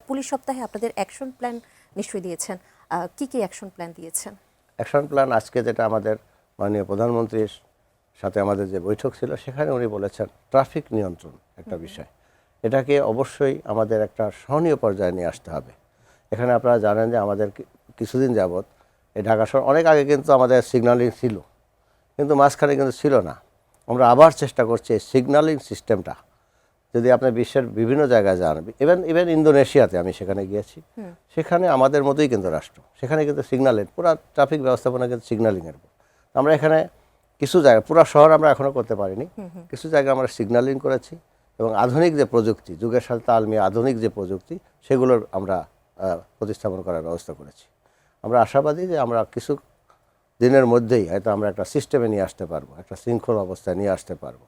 Police সপ্তাহে আপনাদের action plan নিশ্চয়ই দিয়েছেন, কি কি অ্যাকশন প্ল্যান দিয়েছেন? অ্যাকশন প্ল্যান আজকে যেটা আমাদের মাননীয় প্রধানমন্ত্রীর সাথে আমাদের যে বৈঠক ছিল সেখানে উনি বলেছেন ট্রাফিক নিয়ন্ত্রণ একটা বিষয়, এটাকে অবশ্যই আমাদের একটা সহনীয় পর্যায়ে নিয়ে আসতে হবে। এখানে আপনারা জানেন যে আমাদের কিছুদিন যাবৎ এই ঢাকা শহর অনেক আগে কিন্তু আমাদের সিগন্যালিং ছিল, কিন্তু মাঝখানে কিন্তু ছিল না। আমরা আবার চেষ্টা করছি এই সিগন্যালিং সিস্টেমটা, যদি আপনি বিশ্বের বিভিন্ন জায়গায় যান, ইভেন ইন্দোনেশিয়াতে আমি সেখানে গিয়েছি, সেখানে আমাদের মতোই কিন্তু রাষ্ট্র, সেখানে কিন্তু সিগন্যালের পুরো ট্রাফিক ব্যবস্থাপনা কিন্তু সিগন্যালিংয়ের উপর। আমরা এখানে কিছু জায়গায়, পুরো শহর আমরা এখনও করতে পারিনি, কিছু জায়গায় আমরা সিগন্যালিং করেছি এবং আধুনিক যে প্রযুক্তি, যুগের সাথে তাল মিলিয়ে আধুনিক যে প্রযুক্তি, সেগুলোর আমরা প্রতিস্থাপন করার ব্যবস্থা করেছি। আমরা আশাবাদী যে আমরা কিছু দিনের মধ্যেই হয়তো আমরা একটা সিস্টেমে নিয়ে আসতে পারবো, একটা শৃঙ্খল অবস্থায় নিয়ে আসতে পারবো।